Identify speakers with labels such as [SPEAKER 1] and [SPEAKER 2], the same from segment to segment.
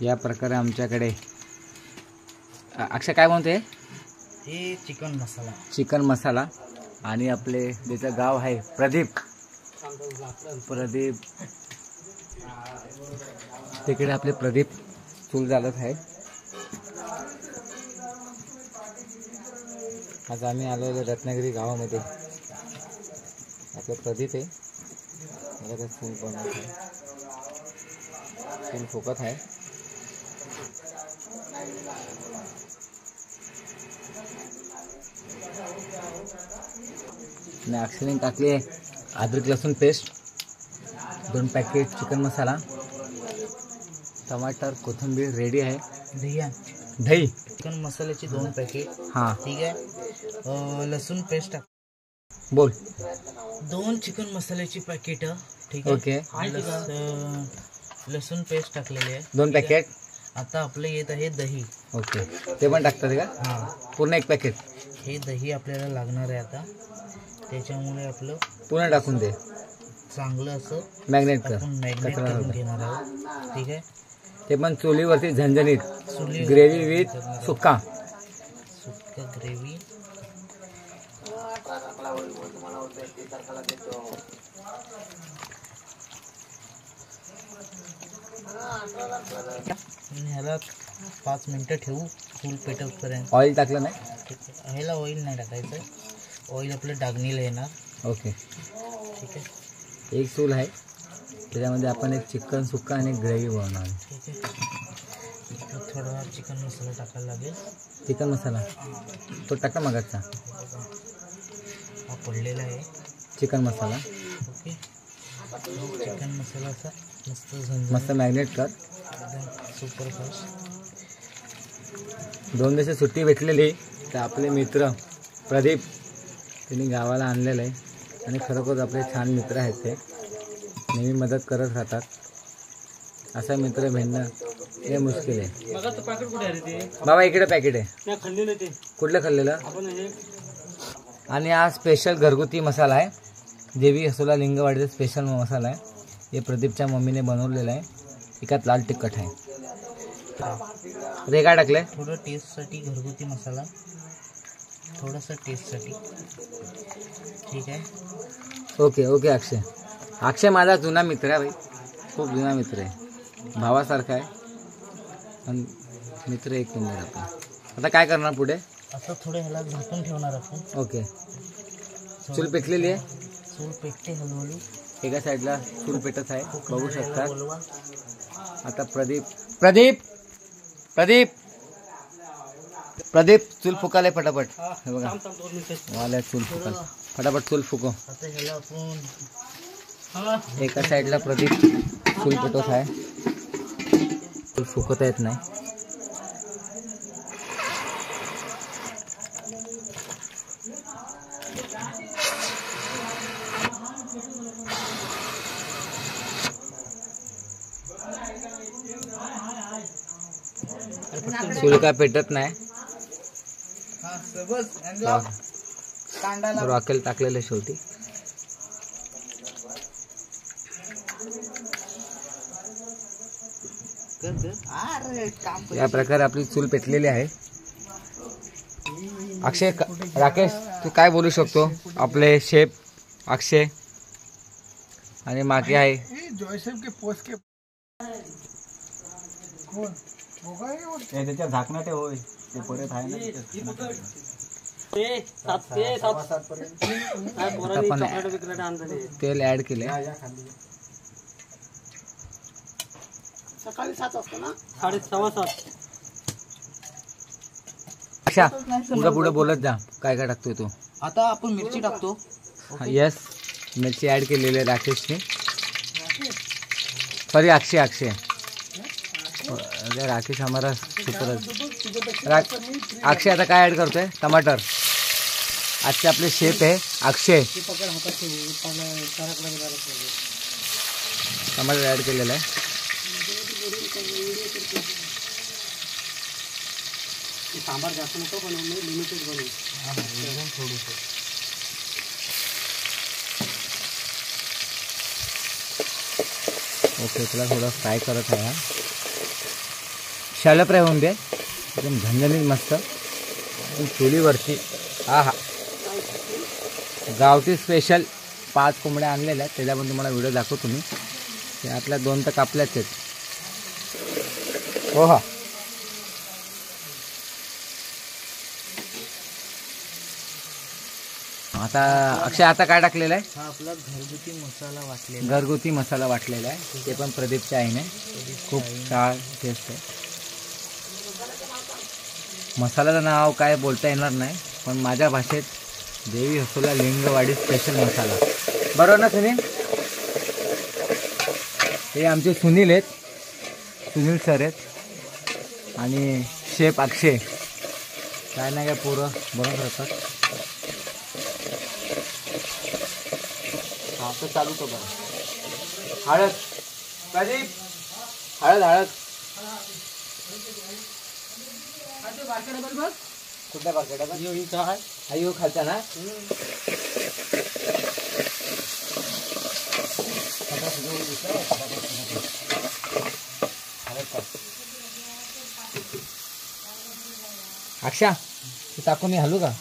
[SPEAKER 1] या प्रकारे आमच्याकडे अक्षय काय म्हणते,
[SPEAKER 2] हे चिकन मसाला.
[SPEAKER 1] चिकन मसाला. आणि आपले ज्याचं गाव आहे प्रदीप, तिकडे आपले प्रदीप चूल चालत आहे. आज आम्ही आलो रत्नागिरी गावामध्ये. आपलं प्रदीप आहे, मला काय चूल बनवत आहे, चूल फुकत आहे. आणि अक्षयने टाकले अद्रक लसूण पेस्ट, 2 पॅकेट चिकन मसाला, टमाटर, कोथिंबीर रेडी आहे. दही
[SPEAKER 2] चिकन मसाल्याची 2 पॅकेट.
[SPEAKER 1] हां
[SPEAKER 2] ठीक आहे. लसूण पेस्ट टाक.
[SPEAKER 1] बोल.
[SPEAKER 2] 2 चिकन मसाल्याची पॅकेट. ठीक आहे.
[SPEAKER 1] ओके.
[SPEAKER 2] लसूण पेस्ट टाकलेली आहे
[SPEAKER 1] 2 पॅकेट.
[SPEAKER 2] आता आपलं येत आहे दही.
[SPEAKER 1] ओके, ते पण टाकतात का?
[SPEAKER 2] हां,
[SPEAKER 1] पूर्ण 1 पॅकेट.
[SPEAKER 2] हे दही आपल्याला लागणार आहे आता. त्याच्यामुळे आपलं
[SPEAKER 1] पूर्ण टाकून दे,
[SPEAKER 2] चांगलं असं
[SPEAKER 1] मॅग्नेट कर.
[SPEAKER 2] आपण मॅग्नेट करून घेणार आहोत. ठीक आहे.
[SPEAKER 1] ते पण चुलीवरती झणझणीत
[SPEAKER 2] चुली
[SPEAKER 1] ग्रेव्ही विथ सुक्का.
[SPEAKER 2] ग्रेव्ही. ह्याला 5 मिनिटं ठेवू चूल पेटवपर्यंत.
[SPEAKER 1] ऑइल टाकलं नाही?
[SPEAKER 2] ह्याला ऑइल नाही टाकायचं. ऑइल आपलं डागणीला येणार.
[SPEAKER 1] ओके.
[SPEAKER 2] ठीक आहे.
[SPEAKER 1] एक चूल आहे, त्याच्यामध्ये आपण एक चिकन सुक्का आणि ग्रेव्ही बनवणार.
[SPEAKER 2] ठीक आहे. थोडा चिकन मसाला टाकायला लागेल.
[SPEAKER 1] चिकन मसाला तो टाका मागाचा.
[SPEAKER 2] हा पडलेला आहे
[SPEAKER 1] चिकन मसाला.
[SPEAKER 2] ओके. चिकन मसाला असा
[SPEAKER 1] मस्त मॅग्नेट कर.
[SPEAKER 2] एकदम सुपर फास्ट.
[SPEAKER 1] 2 दिवस सुट्टी भेटलेली, तर आपले मित्र प्रदीप त्यांनी गावाला आणलेलं आहे. आणि खरोखर आपले छान मित्र आहेत, ते नेहमी मदत करत राहतात. असा मित्र भेटणं हे मुश्किल आहे. बाबा इकडे पॅकेट आहे. कुठलं खाल्लेलं? आणि हा स्पेशल घरगुती मसाला आहे, देवी हसोला लिंगवाडीचा स्पेशल मसाला आहे. हे प्रदीपच्या मम्मीने बनवलेलं आहे. एकात लाल तिखट आहे. हे काय टाकलंय?
[SPEAKER 2] थोडं टेस्टसाठी घरगुती मसाला, थोडंसं टेस्टसाठी. ठीक आहे.
[SPEAKER 1] Okay okay. अक्षय माझा जुना मित्र आहे भाई, खूप जुना मित्र आहे, भावासारखा आहे. पण मित्र एक नंबर आपण. आता काय करणार पुढे?
[SPEAKER 2] असं थोडं ह्याला झाकून ठेवणार आपण.
[SPEAKER 1] ओके. चूल पेटलेली आहे.
[SPEAKER 2] चूल पेटते हळूहळू.
[SPEAKER 1] एका साईडला चूल पेटत आहे, बघू शकता.
[SPEAKER 2] बोलवा.
[SPEAKER 1] आता प्रदीप चूल फुकाले फटाफट. हे बघा वाला चूल फुकाल फटाफट. चूल फुको.
[SPEAKER 2] आता ह्याला आपण
[SPEAKER 1] एका साईडला प्रदीप चूल पेटवत आहे. चूल फुकता येत नाही. चूल काय पेटत नाही. रॉकेल टाकलेलं शेवटी. या प्रकारे आपली चूल पेटलेली आहे. अक्षय, राकेश तू काय बोलू शकतो? आपले शेफ अक्षय आणि मागे आहे त्याच्या झाकणं ते होय ते परत आहे ना. तेल ऍड केले.
[SPEAKER 2] सकाळी 7 वाजता ना, 6:30.
[SPEAKER 1] अच्छा पुढे बोलत जा. काय काय टाकतोय तू?
[SPEAKER 2] आता आपण मिरची टाकतो.
[SPEAKER 1] यस, मिरची ऍड केलेली आहे राकेशने. सॉरी अक्षय. राकेश हमारा सुपर. अक्षय आता काय ऍड करतोय? टमाटर. आजचे आपले शेफ आहे अक्षय. टमाटर ऍड केलेलं आहे.
[SPEAKER 2] सांबार जास्त नको बनवू, लिमिटेड बनवू. एकदम थोडंसं.
[SPEAKER 1] ओके, त्याला थोडं फ्राय करत आहे. शॅलो फ्राय होऊन दे एकदम झणझणीत मस्त एकदम चुलीवरची. हा हा गावठी स्पेशल 5 कोंबड्या आणलेल्या आहेत, त्याच्या पण तुम्हाला व्हिडिओ दाखवतो मी. त्यातल्या 2 तर कापल्याच आहेत. हो हा आता अक्षय आता काय टाकलेलं आहे?
[SPEAKER 2] हा आपला घरगुती मसाला वाटलेला.
[SPEAKER 1] घरगुती मसाला वाटलेला आहे, ते पण प्रदीपच्या आईने. खूप छान टेस्ट आहे. मसाल्याचं नाव काय बोलता येणार नाही, पण माझ्या भाषेत देवी हसोला लिंगवाडी स्पेशल मसाला. बरोबर ना सुनील? हे आमचे सुनील आहेत, सुनील सर आहेत आणि शेफ अक्षय. काय नाही काय पोरं बनवत राहतात. हा तर चालू तो बरं. हळद प्रदीप, हळद हळद कुठल्या बारक्या डबा? अयो खालचा ना. अक्षा ते टाकून मी हलू का?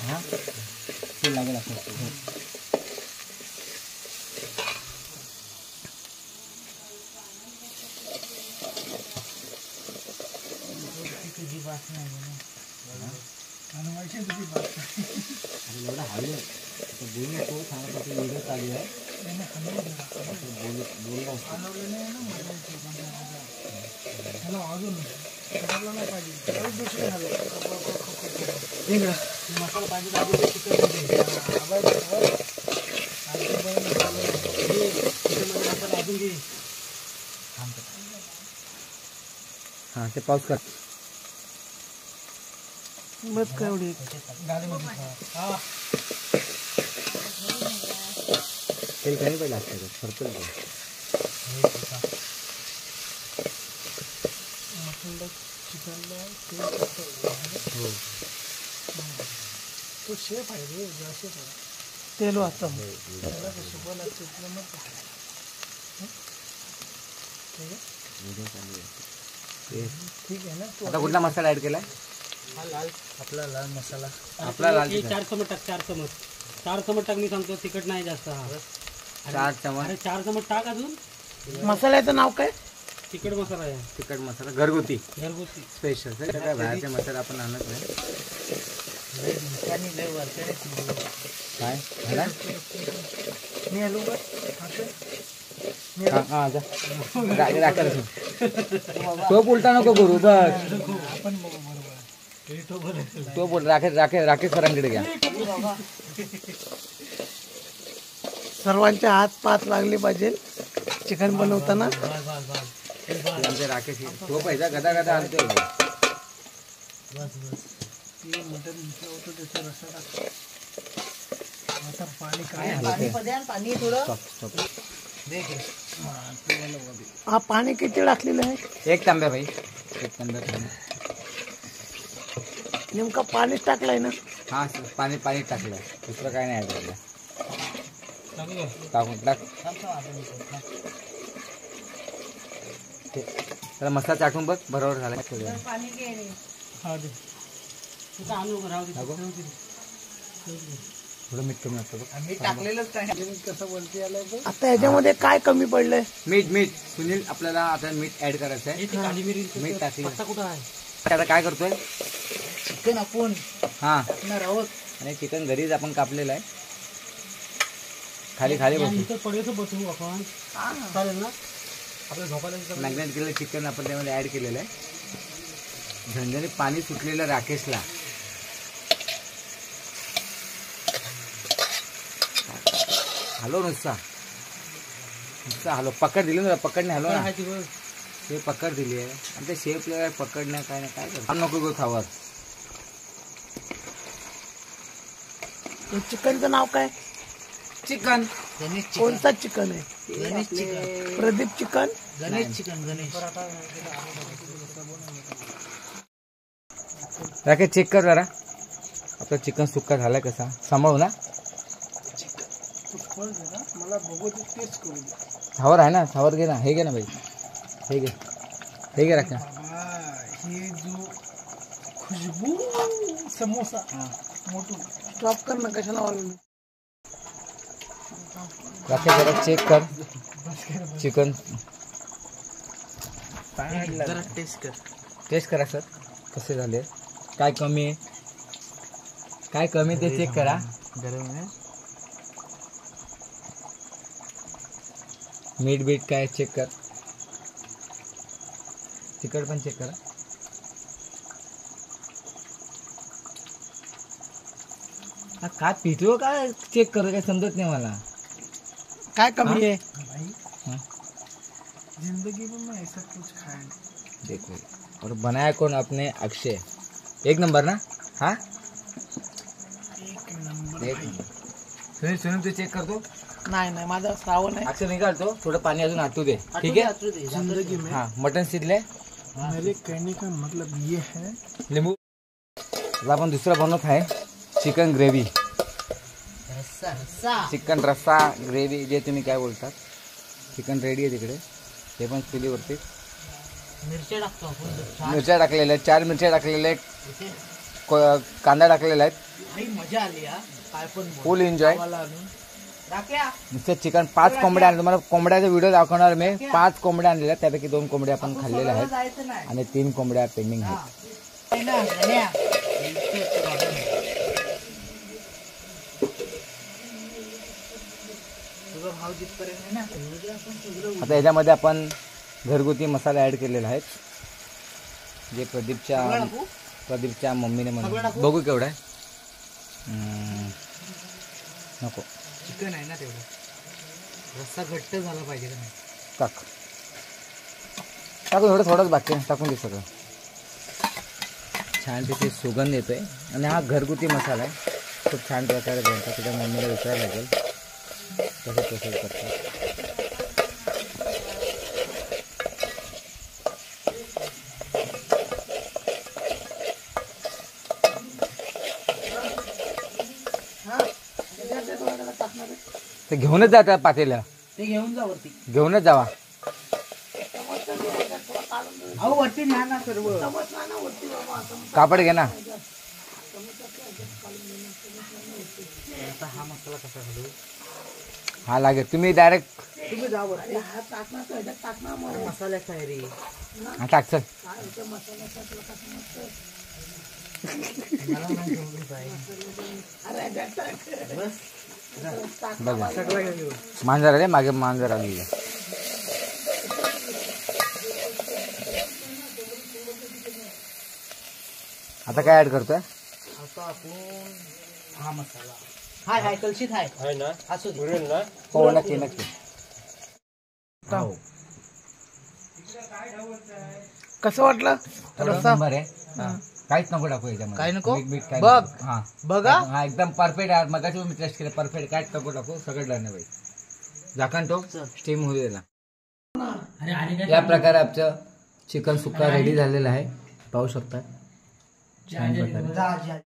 [SPEAKER 1] हां ते लागेल असं. एवढं हवे बोलू नको, सांगत व्हिडिओ चालू आहे. बोलला असतो
[SPEAKER 2] मसाला पाहिजे अजून घे.
[SPEAKER 1] हां ते पाऊस कर.
[SPEAKER 2] बस काय एवढी
[SPEAKER 1] तेल कमी पडलं असतं भरपूर. हो
[SPEAKER 2] तो शेफ आहे रे, तेल वाचता ठीक आहे ना.
[SPEAKER 1] आता कुठला मसाला ऍड केलाय?
[SPEAKER 2] हा लाल, आपला लाल मसाला.
[SPEAKER 1] आपला लाल
[SPEAKER 2] 4 चमच टाक. 4 चमच टाक. मी सांगतो तिखट नाही जास्त. हा
[SPEAKER 1] 4 चमच.
[SPEAKER 2] अरे 4 चमच टाक अजून.
[SPEAKER 3] मसाल्याचं नाव काय?
[SPEAKER 2] तिखट मसाला आहे.
[SPEAKER 1] तिखट मसाला घरगुती
[SPEAKER 2] घरगुती
[SPEAKER 1] स्पेशल. काय बाहेरचे मसाले आपण आणत नाही. काय झाला?
[SPEAKER 3] मी आलो का?
[SPEAKER 1] हां जा. तो उलटा नको करू बघ. तो बोल राकेश सरांकडे घ्या.
[SPEAKER 3] सर्वांचे हात पात लागले पाहिजे चिकन बनवताना.
[SPEAKER 1] आमचे राकेश तो पैसा गदा आणतोय.
[SPEAKER 3] पाणी थोडं. हा पाणी किती टाकलेलं आहे?
[SPEAKER 1] 1 तांब्या भाई. 1 तांब्या पाणी.
[SPEAKER 3] नेमका पाणीच टाकलंय ना?
[SPEAKER 1] हां पाणी टाकलं, दुसरं काय नाही ॲड केलं. टाकून टाक. त्याला मसाला चाटून बघ बरोबर झाला. थोडं मीठ कमी असतं बघ.
[SPEAKER 3] आता याच्यामध्ये काय कमी पडलंय?
[SPEAKER 1] मीठ सुनील आपल्याला आता मीठ ऍड करायचं आहे. मीठ टाकलं.
[SPEAKER 2] कुठं आहे?
[SPEAKER 1] आता काय करतोय?
[SPEAKER 3] चिकन आपण
[SPEAKER 1] हां
[SPEAKER 3] टाकणार आहोत.
[SPEAKER 1] आणि चिकन घरीच आपण कापलेलं आहे. खाली बसू.
[SPEAKER 2] पडेल बसू आपण. चालेल ना? आपल्या झोपायला
[SPEAKER 1] मॅग्नेट केलेलं चिकन आपण त्यामध्ये ऍड केलेलं आहे. झणझणीत पाणी सुटलेलं राकेशला. हलो नुसता हलो. पकड दिली ना, पकडणे हलो ना. ते पकड दिली आहे आणि ते शेपला पकडण्या काय नाही काय करतो. नको गो खावर.
[SPEAKER 3] चिकनचं नाव काय?
[SPEAKER 1] चिकन.
[SPEAKER 3] कोणता चिकन आहे?
[SPEAKER 2] Ganesh chicken.
[SPEAKER 3] Pradeep chicken.
[SPEAKER 2] Ganesh chicken. Ganesh
[SPEAKER 1] Rakesh check कर जरा आपला चिकन सुक्का झालाय कसा सांभाळू ना
[SPEAKER 3] मला बघू टेस्ट करू दे.
[SPEAKER 1] सावर आहे ना सावर घे ना हे घे ना भाई हे घे राकेश
[SPEAKER 3] हे जो खुशबू समोसा मोठू स्टॉप कर ना कशाला वाढवलं.
[SPEAKER 1] राकेश जरा चेक कर चिकन
[SPEAKER 3] जरा
[SPEAKER 1] टेस्ट करा सर कसे झाले काय कमी आहे काय कमी ते चेक करा
[SPEAKER 3] गरम आहे.
[SPEAKER 1] मीठ बीट काय चेक कर तिखट पण चेक करा हा, काय पितो काय चेक कर काय समजत नाही मला
[SPEAKER 3] काय कमी आहे
[SPEAKER 1] हाँ?
[SPEAKER 3] जिंदगी में मैं ऐसा कुछ खाया नहीं.
[SPEAKER 1] देखो और बनाया कौन अपने अक्षय एक नंबर ना हाँ
[SPEAKER 3] एक नंबर.
[SPEAKER 1] एक सुनील सुनील तू चेक करतो
[SPEAKER 3] नाही माझा श्रावण आहे.
[SPEAKER 1] अक्षय निकालतो थोडं पाणी अजून आटू दे ठीक आहे
[SPEAKER 3] जिंदगी में
[SPEAKER 1] हाँ मटन शिजले
[SPEAKER 3] मेरे कहने का मतलब ये है
[SPEAKER 1] लिंबू आता आपण दुसरा बनवत आहे चिकन ग्रेव्ही चिकन रस्सा ग्रेव्ही जे तुम्ही काय बोलतात चिकन रेडी आहे तिकडे ते पण चुलीवरती
[SPEAKER 3] मिरच्या टाकतो आपण.
[SPEAKER 1] मिरच्या टाकलेल्या आहेत 4 मिरच्या टाकलेल्या आहेत कांदा टाकलेला आहेत
[SPEAKER 3] भाई मजा आली हा. काय पण
[SPEAKER 1] फुल एन्जॉय
[SPEAKER 3] मला आणून राख्या.
[SPEAKER 1] नुसतं चिकन 5 कोंबड्या आणल्या तुम्हाला कोंबड्याचा व्हिडिओ दाखवणार मी 5 कोंबड्या आणलेल्या त्यापैकी 2 कोंबड्या आपण खाल्लेल्या आहेत
[SPEAKER 3] जायचं नाही.
[SPEAKER 1] आणि 3 कोंबड्या पेंडिंग आहेत
[SPEAKER 3] नाही ना, गण्या. तुझा भाव जिथपर्यंत आहे ना तेवढे आपण सगळं
[SPEAKER 1] आता याच्यामध्ये आपण घरगुती मसाले ऍड केलेले आहेत जे प्रदीपच्या मम्मीने म्हणून बघू केवढा आहे नको
[SPEAKER 3] चिकन आहे ना तेवढं रस्सा घट्ट झाला पाहिजे का नाही.
[SPEAKER 1] टाकून एवढं थोडंच बाकी आहे टाकून दे सगळं छान तिथे सुगंध येतोय आणि हा घरगुती मसाला आहे खूप छान प्रकारे बनतात तुझ्या मम्मीला विचारायला लागेल कसं कसं करतात ते घेऊनच जातात पातेल्या
[SPEAKER 3] ते घेऊन जा वरती.
[SPEAKER 1] घेऊनच जावा
[SPEAKER 3] अहो वरती न्या ना सर्व.
[SPEAKER 1] कापड घे ना
[SPEAKER 3] आता हा मसाला कसा घालू.
[SPEAKER 1] हा लागेल तुम्ही डायरेक्ट
[SPEAKER 3] तुम्ही जा वरती. मसाल्याचा आहे रे.
[SPEAKER 1] हा टाक चल
[SPEAKER 3] मला नाही जमलं बाई. बस
[SPEAKER 1] बघा
[SPEAKER 3] सगळं घेऊन.
[SPEAKER 1] मांजर आले मागे मांजर आली आता काय ऍड करतोय
[SPEAKER 3] आता आपण हा मसाला हाय हाय कलशीत हाय
[SPEAKER 2] आहे ना
[SPEAKER 3] असू दे.
[SPEAKER 2] पुरेल ना
[SPEAKER 1] हो नक्की नक्की
[SPEAKER 3] कसं वाटलं रस्सा.
[SPEAKER 1] नंबर आहे काहीच नको टाकू याच्यामध्ये
[SPEAKER 3] काय नको?
[SPEAKER 1] मीठ बीट काय
[SPEAKER 3] बघ.
[SPEAKER 1] नको. हा
[SPEAKER 3] बघा
[SPEAKER 1] हा एकदम परफेक्ट आहे मगाशी मी टेस्ट केलं परफेक्ट काहीच नको टाकू सगळं डन आहे बाई झाकण तो स्टीम होऊ द्यायला या प्रकारे आमचं चिकन सुक्का रेडी झालेलं आहे पाहू शकता छान प्रकारे.